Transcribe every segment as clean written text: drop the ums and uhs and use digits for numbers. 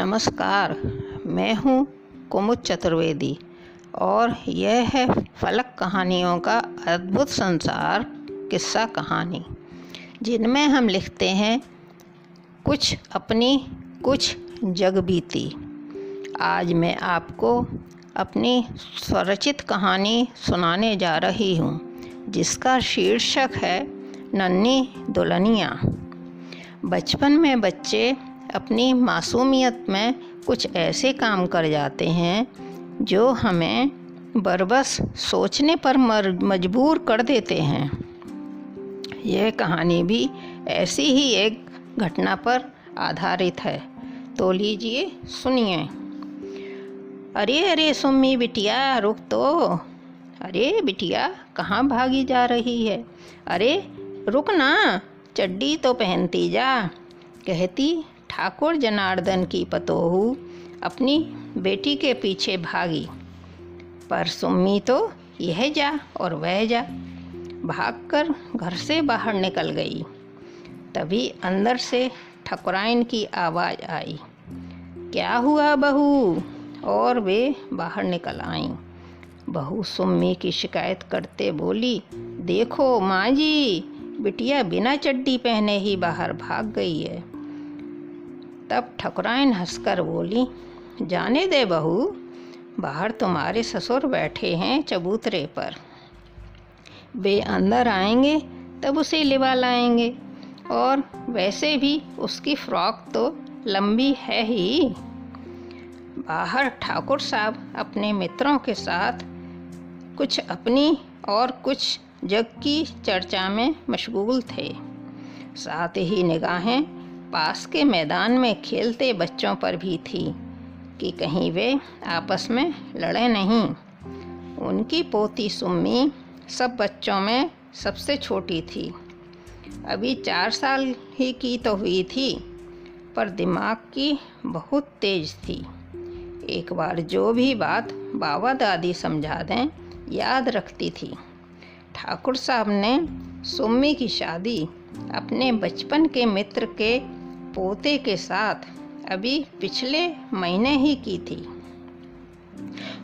नमस्कार, मैं हूँ कुमुद चतुर्वेदी और यह है फलक कहानियों का अद्भुत संसार किस्सा कहानी, जिनमें हम लिखते हैं कुछ अपनी कुछ जग बीती। आज मैं आपको अपनी स्वरचित कहानी सुनाने जा रही हूँ, जिसका शीर्षक है नन्ही दुल्हनिया। बचपन में बच्चे अपनी मासूमियत में कुछ ऐसे काम कर जाते हैं जो हमें बरबस सोचने पर मजबूर कर देते हैं। यह कहानी भी ऐसी ही एक घटना पर आधारित है, तो लीजिए सुनिए। अरे अरे सुम्मी बिटिया, रुक तो। अरे बिटिया, कहाँ भागी जा रही है? अरे रुक ना, चड्डी तो पहनती जा, कहती ठाकुर जनार्दन की पतोहू अपनी बेटी के पीछे भागी। पर सुम्मी तो यह जा और वह जा, भागकर घर से बाहर निकल गई। तभी अंदर से ठकुराइन की आवाज़ आई, क्या हुआ बहू? और वे बाहर निकल आईं। बहू सुम्मी की शिकायत करते बोली, देखो माँ जी, बिटिया बिना चड्डी पहने ही बाहर भाग गई है। तब ठकुराइन हंसकर बोली, जाने दे बहू, बाहर तुम्हारे ससुर बैठे हैं चबूतरे पर, वे अंदर आएंगे तब उसे लिवा लाएंगे, और वैसे भी उसकी फ्रॉक तो लंबी है ही। बाहर ठाकुर साहब अपने मित्रों के साथ कुछ अपनी और कुछ जग की चर्चा में मशगूल थे। साथ ही निगाहें पास के मैदान में खेलते बच्चों पर भी थी कि कहीं वे आपस में लड़े नहीं। उनकी पोती सुम्मी सब बच्चों में सबसे छोटी थी। अभी 4 साल ही की तो हुई थी, पर दिमाग की बहुत तेज थी। एक बार जो भी बात बाबा दादी समझा दें, याद रखती थी। ठाकुर साहब ने सुम्मी की शादी अपने बचपन के मित्र के पोते के साथ अभी पिछले महीने ही की थी।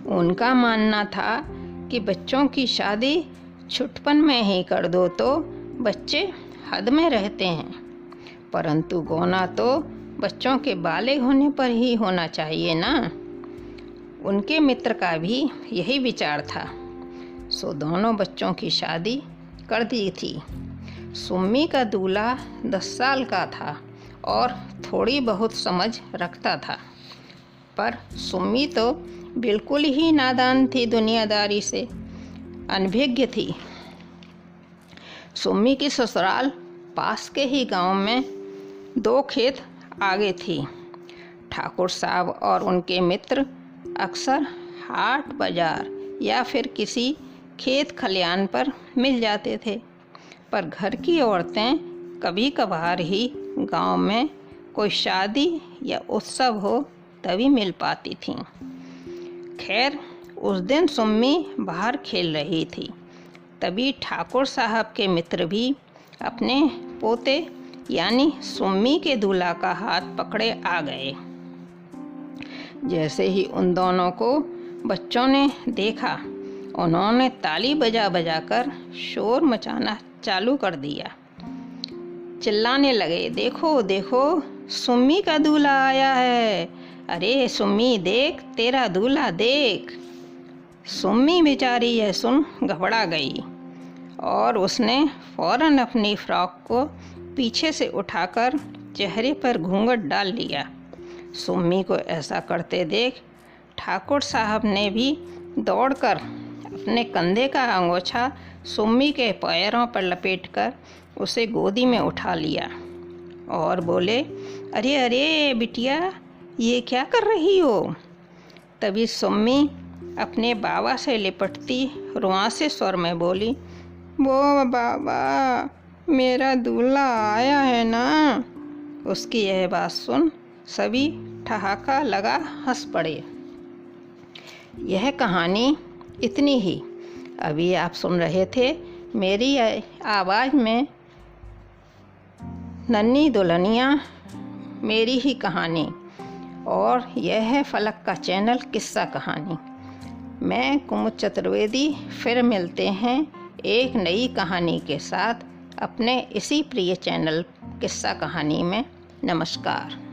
उनका मानना था कि बच्चों की शादी छुटपन में ही कर दो तो बच्चे हद में रहते हैं, परंतु गौना तो बच्चों के बालिग होने पर ही होना चाहिए ना। उनके मित्र का भी यही विचार था, सो दोनों बच्चों की शादी कर दी थी। सुम्मी का दूल्हा 10 साल का था और थोड़ी बहुत समझ रखता था, पर सुम्मी तो बिल्कुल ही नादान थी, दुनियादारी से अनभिज्ञ थी। सुम्मी की ससुराल पास के ही गांव में 2 खेत आगे थी। ठाकुर साहब और उनके मित्र अक्सर हाट बाजार या फिर किसी खेत खलियान पर मिल जाते थे, पर घर की औरतें कभी कभार ही गांव में कोई शादी या उत्सव हो तभी मिल पाती थीं। खैर, उस दिन सुम्मी बाहर खेल रही थी, तभी ठाकुर साहब के मित्र भी अपने पोते यानी सुम्मी के दूल्हा का हाथ पकड़े आ गए। जैसे ही उन दोनों को बच्चों ने देखा, उन्होंने ताली बजा बजा कर शोर मचाना चालू कर दिया। चिल्लाने लगे, देखो देखो, सुम्मी का दूल्हा आया है, अरे सुम्मी देख, तेरा दूल्हा देख। सुम्मी बेचारी यह सुन घबरा गई और उसने फौरन अपनी फ्रॉक को पीछे से उठाकर चेहरे पर घूंघट डाल लिया। सुम्मी को ऐसा करते देख ठाकुर साहब ने भी दौड़कर अपने कंधे का अंगोछा सुम्मी के पैरों पर लपेटकर उसे गोदी में उठा लिया और बोले, अरे अरे बिटिया, ये क्या कर रही हो? तभी सुम्मी अपने बाबा से लिपटती रुआंसे स्वर में बोली, वो बाबा, मेरा दूल्हा आया है ना। उसकी यह बात सुन सभी ठहाका लगा हंस पड़े। यह कहानी इतनी ही। अभी आप सुन रहे थे मेरी आवाज़ में नन्ही दुल्हनिया, मेरी ही कहानी। और यह है फलक का चैनल किस्सा कहानी। मैं कुमुद चतुर्वेदी फिर मिलते हैं एक नई कहानी के साथ अपने इसी प्रिय चैनल किस्सा कहानी में। नमस्कार।